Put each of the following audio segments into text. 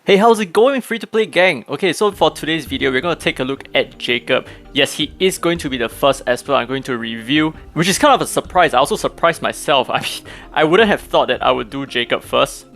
Hey, how's it going, free-to-play gang? Okay, so for today's video, we're going to take a look at Jacob. Yes, he is going to be the first Esper I'm going to review, which is kind of a surprise. I also surprised myself. I mean, I wouldn't have thought that I would do Jacob first.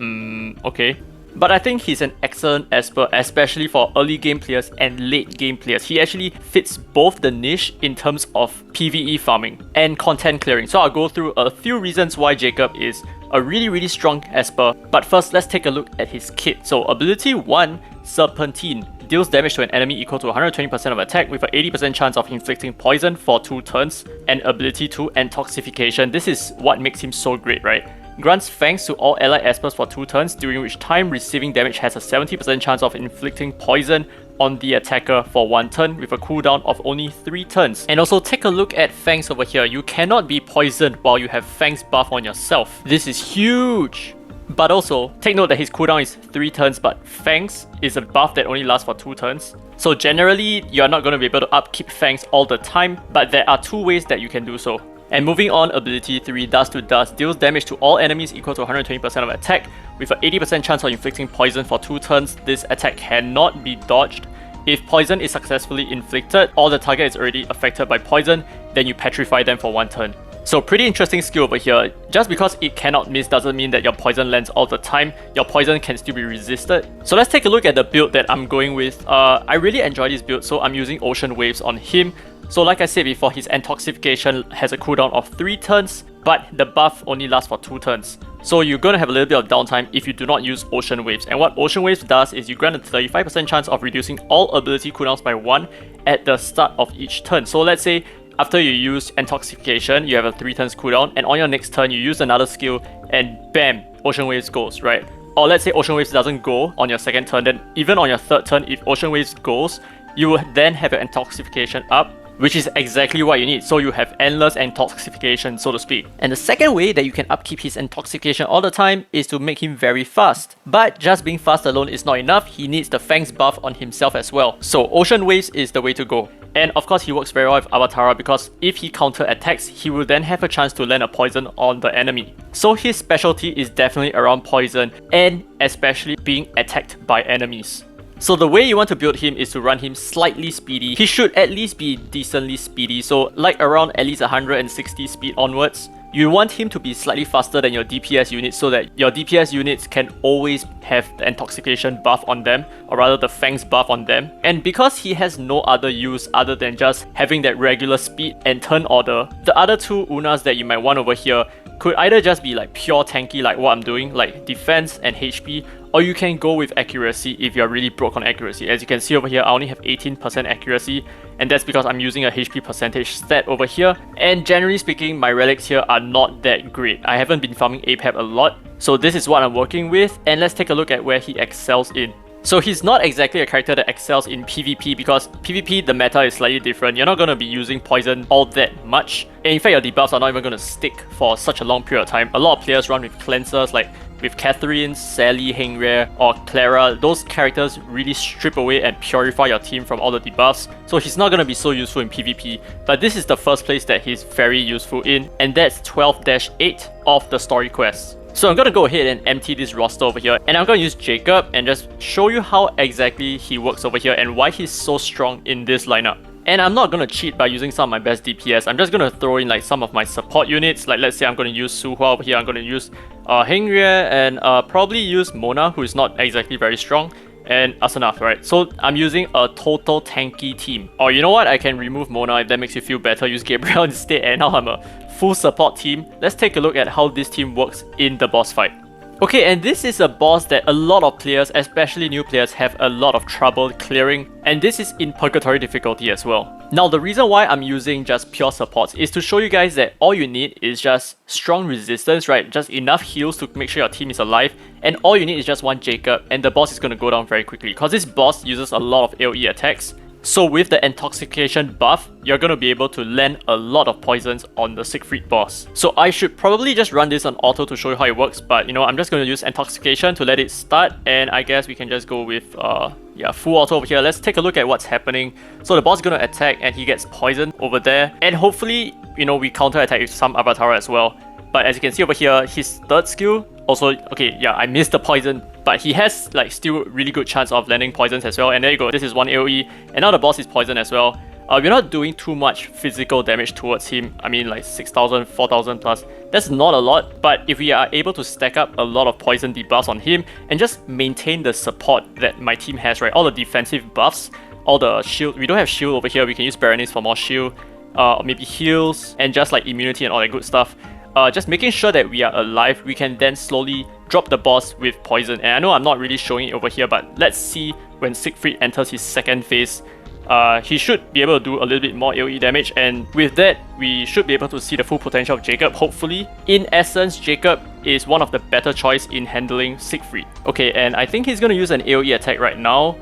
Okay. But I think he's an excellent Esper, especially for early game players and late game players. He actually fits both the niche in terms of PvE farming and content clearing. So I'll go through a few reasons why Jacob is a really strong Esper. But first, let's take a look at his kit. So ability 1, Serpentine. Deals damage to an enemy equal to 120% of attack with an 80% chance of inflicting poison for 2 turns. And ability 2, Intoxication. This is what makes him so great, right? Grants Fangs to all allied Espers for 2 turns, during which time receiving damage has a 70% chance of inflicting poison on the attacker for 1 turn with a cooldown of only 3 turns. And also take a look at Fangs over here. You cannot be poisoned while you have Fangs buff on yourself. This is huge! But also, take note that his cooldown is 3 turns, but Fangs is a buff that only lasts for 2 turns. So generally, you're not going to be able to upkeep Fangs all the time, but there are 2 ways that you can do so. And moving on, ability 3, Dust to Dust, deals damage to all enemies equal to 120% of attack with an 80% chance of inflicting poison for 2 turns. This attack cannot be dodged. If poison is successfully inflicted or the target is already affected by poison, then you petrify them for 1 turn. So pretty interesting skill over here. Just because it cannot miss doesn't mean that your poison lands all the time. Your poison can still be resisted. So let's take a look at the build that I'm going with. I really enjoy this build, so I'm using Ocean Waves on him. So like I said before, his Intoxication has a cooldown of 3 turns, but the buff only lasts for 2 turns. So you're going to have a little bit of downtime if you do not use Ocean Waves. And what Ocean Waves does is you grant a 35% chance of reducing all ability cooldowns by 1 at the start of each turn. So let's say after you use Intoxication, you have a 3 turns cooldown, and on your next turn you use another skill and bam, Ocean Waves goes, right? Or let's say Ocean Waves doesn't go on your 2nd turn, then even on your 3rd turn, if Ocean Waves goes, you will then have your Intoxication up, which is exactly what you need. So you have endless Intoxication, so to speak. And the second way that you can upkeep his Intoxication all the time is to make him very fast. But just being fast alone is not enough, he needs the Fangs buff on himself as well. So Ocean Waves is the way to go. And of course he works very well with Avatara because if he counter attacks, he will then have a chance to land a poison on the enemy. So his specialty is definitely around poison and especially being attacked by enemies. So the way you want to build him is to run him slightly speedy. He should at least be decently speedy, so like around at least 160 speed onwards. You want him to be slightly faster than your DPS units so that your DPS units can always have the Intoxication buff on them, or rather the Fangs buff on them. And because he has no other use other than just having that regular speed and turn order, the other 2 Unas that you might want over here could either just be like pure tanky like what I'm doing, like defense and HP, or you can go with accuracy if you're really broke on accuracy. As you can see over here, I only have 18% accuracy, and that's because I'm using a HP percentage stat over here. And generally speaking, my relics here are not that great. I haven't been farming Apep a lot, so this is what I'm working with, and let's take a look at where he excels in. So he's not exactly a character that excels in PvP because PvP the meta is slightly different. You're not going to be using poison all that much. And in fact your debuffs are not even going to stick for such a long period of time. A lot of players run with cleansers like with Catherine, Sally, Hengria or Clara. Those characters really strip away and purify your team from all the debuffs. So he's not going to be so useful in PvP. But this is the first place that he's very useful in, and that's 12-8 of the story quest. So I'm going to go ahead and empty this roster over here, and I'm going to use Jacob and just show you how exactly he works over here and why he's so strong in this lineup. And I'm not going to cheat by using some of my best DPS. I'm just going to throw in like some of my support units. Like let's say I'm going to use Suhua over here. I'm going to use Hengria and probably use Mona, who is not exactly very strong, and Asenath, right? So I'm using a total tanky team. Or you know what? I can remove Mona if that makes you feel better. Use Gabriel instead, and now I'm a full support team. Let's take a look at how this team works in the boss fight. Okay, and this is a boss that a lot of players, especially new players, have a lot of trouble clearing, and this is in Purgatory difficulty as well. Now the reason why I'm using just pure supports is to show you guys that all you need is just strong resistance, right? Just enough heals to make sure your team is alive, and all you need is just one Jacob, and the boss is going to go down very quickly because this boss uses a lot of AoE attacks. So with the Intoxication buff, you're going to be able to land a lot of poisons on the Siegfried boss. So I should probably just run this on auto to show you how it works, but you know, I'm just going to use Intoxication to let it start, and I guess we can just go with full auto over here. Let's take a look at what's happening. So the boss is going to attack and he gets poisoned over there, and hopefully, you know, we counter attack with some Avatara as well. But as you can see over here, his 3rd skill Also, okay, yeah, I missed the poison, but he has like still really good chance of landing poisons as well. And there you go, this is 1 AoE, and now the boss is poison as well. We're not doing too much physical damage towards him. I mean, like 6,000, 4,000 plus. That's not a lot, but if we are able to stack up a lot of poison debuffs on him and just maintain the support that my team has, right? All the defensive buffs, all the shield. We don't have shield over here. We can use Berenice for more shield, or maybe heals, and just like immunity and all that good stuff. Just making sure that we are alive, we can then slowly drop the boss with poison. And I know I'm not really showing it over here, but let's see when Siegfried enters his second phase. He should be able to do a little bit more AoE damage, and with that, we should be able to see the full potential of Jacob, hopefully. In essence, Jacob is one of the better choice in handling Siegfried. Okay, and I think he's going to use an AoE attack right now.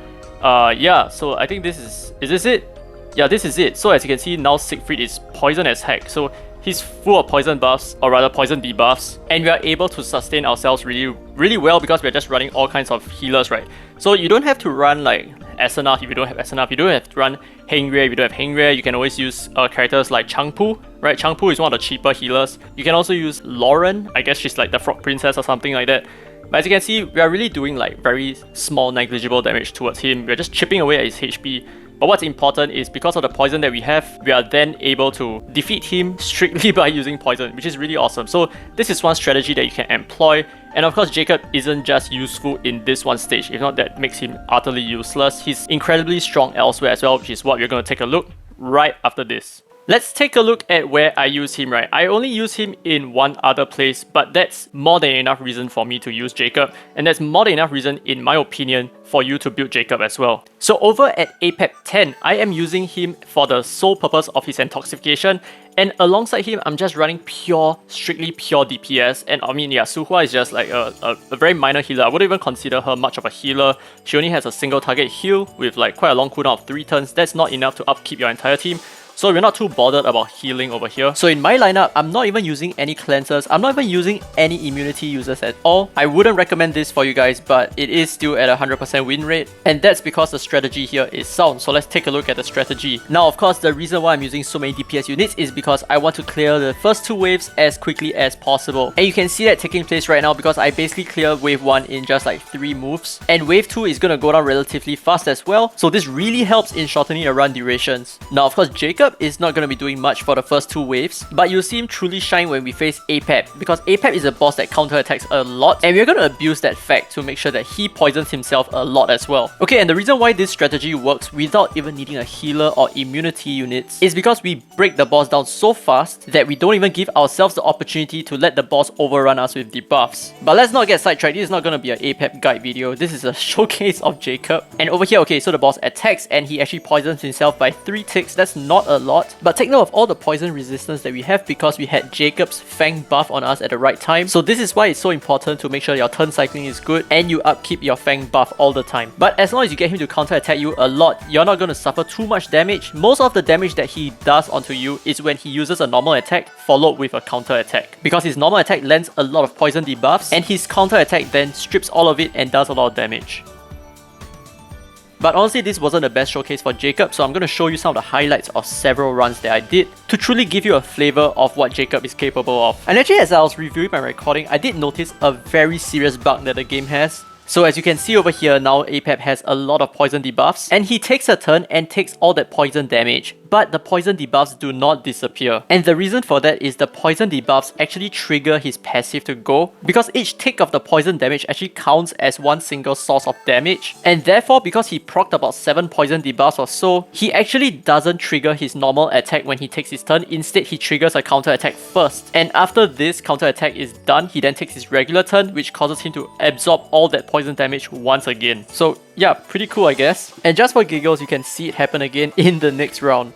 Yeah, so I think is this it? Yeah, this is it. So as you can see, now Siegfried is poison as heck. So he's full of poison buffs, or rather poison debuffs, and we are able to sustain ourselves really well because we're just running all kinds of healers, right? So you don't have to run like SNF if you don't have SNF, you don't have to run Hengrie if you don't have Hengrie. You can always use characters like Changpu, right? Changpu is one of the cheaper healers. You can also use Lauren, I guess she's like the Frog Princess or something like that. But as you can see, we are really doing like very small negligible damage towards him. We're just chipping away at his HP. But what's important is because of the poison that we have, we are then able to defeat him strictly by using poison, which is really awesome. So this is one strategy that you can employ. And of course, Jacob isn't just useful in this one stage. If not, that makes him utterly useless. He's incredibly strong elsewhere as well, which is what we're going to take a look right after this. Let's take a look at where I use him, right? I only use him in one other place, but that's more than enough reason for me to use Jacob, and that's more than enough reason, in my opinion, for you to build Jacob as well. So over at Apep 10, I am using him for the sole purpose of his intoxication, and alongside him, I'm just running strictly pure DPS. And I mean, yeah, Suhua is just like a very minor healer. I wouldn't even consider her much of a healer. She only has a single target heal with like quite a long cooldown of 3 turns. That's not enough to upkeep your entire team. So we're not too bothered about healing over here. So in my lineup, I'm not even using any cleansers. I'm not even using any immunity users at all. I wouldn't recommend this for you guys, but it is still at a 100% win rate. And that's because the strategy here is sound. So let's take a look at the strategy. Now, of course, the reason why I'm using so many DPS units is because I want to clear the first 2 waves as quickly as possible. And you can see that taking place right now because I basically clear wave 1 in just like 3 moves. And wave 2 is going to go down relatively fast as well. So this really helps in shortening the run durations. Now, of course, Jacob is not going to be doing much for the first 2 waves, but you'll see him truly shine when we face Apep, because Apep is a boss that counterattacks a lot, and we're going to abuse that fact to make sure that he poisons himself a lot as well. Okay, and the reason why this strategy works without even needing a healer or immunity units is because we break the boss down so fast that we don't even give ourselves the opportunity to let the boss overrun us with debuffs. But let's not get sidetracked. This is not going to be an Apep guide video. This is a showcase of Jacob. And over here, okay, so the boss attacks and he actually poisons himself by 3 ticks. That's not a lot. But take note of all the poison resistance that we have because we had Jacob's Fang buff on us at the right time. So this is why it's so important to make sure your turn cycling is good and you upkeep your Fang buff all the time. But as long as you get him to counter attack you a lot, you're not going to suffer too much damage. Most of the damage that he does onto you is when he uses a normal attack followed with a counter attack. Because his normal attack lands a lot of poison debuffs and his counter attack then strips all of it and does a lot of damage. But honestly, this wasn't the best showcase for Jacob, so I'm going to show you some of the highlights of several runs that I did to truly give you a flavor of what Jacob is capable of. And actually, as I was reviewing my recording, I did notice a very serious bug that the game has. So as you can see over here, now Apep has a lot of poison debuffs, and he takes a turn and takes all that poison damage. But the poison debuffs do not disappear. And the reason for that is the poison debuffs actually trigger his passive to go, because each tick of the poison damage actually counts as one single source of damage. And therefore, because he procced about 7 poison debuffs or so, he actually doesn't trigger his normal attack when he takes his turn. Instead, he triggers a counter attack first. And after this counter attack is done, he then takes his regular turn, which causes him to absorb all that poison damage once again. So yeah, pretty cool, I guess. And just for giggles, you can see it happen again in the next round.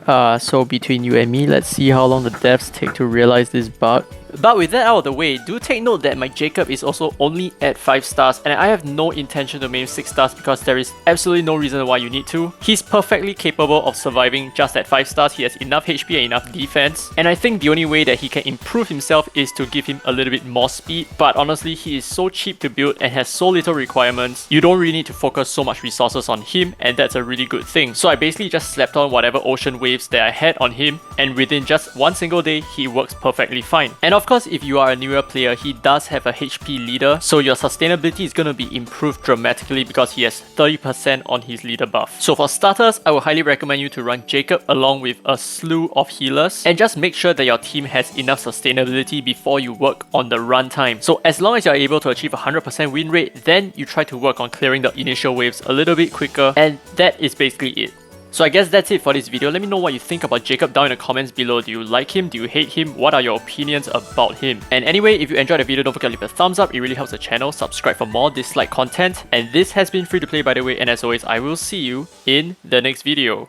So between you and me, let's see how long the devs take to realize this bug. But with that out of the way, do take note that my Jacob is also only at 5 stars, and I have no intention to make him 6 stars because there is absolutely no reason why you need to. He's perfectly capable of surviving just at 5 stars. He has enough HP and enough defense, and I think the only way that he can improve himself is to give him a little bit more speed. But honestly, he is so cheap to build and has so little requirements, you don't really need to focus so much resources on him, and that's a really good thing. So I basically just slapped on whatever ocean waves that I had on him, and within just one single day, he works perfectly fine. And of of course, if you are a newer player, he does have a HP leader, so your sustainability is going to be improved dramatically because he has 30% on his leader buff. So for starters, I would highly recommend you to run Jacob along with a slew of healers, and just make sure that your team has enough sustainability before you work on the runtime. So as long as you're able to achieve a 100% win rate, then you try to work on clearing the initial waves a little bit quicker, and that is basically it. So I guess that's it for this video. Let me know what you think about Jacob down in the comments below. Do you like him? Do you hate him? What are your opinions about him? And anyway, if you enjoyed the video, don't forget to leave a thumbs up. It really helps the channel. Subscribe for more DISLYTE content. And this has been free to play, by the way. And as always, I will see you in the next video.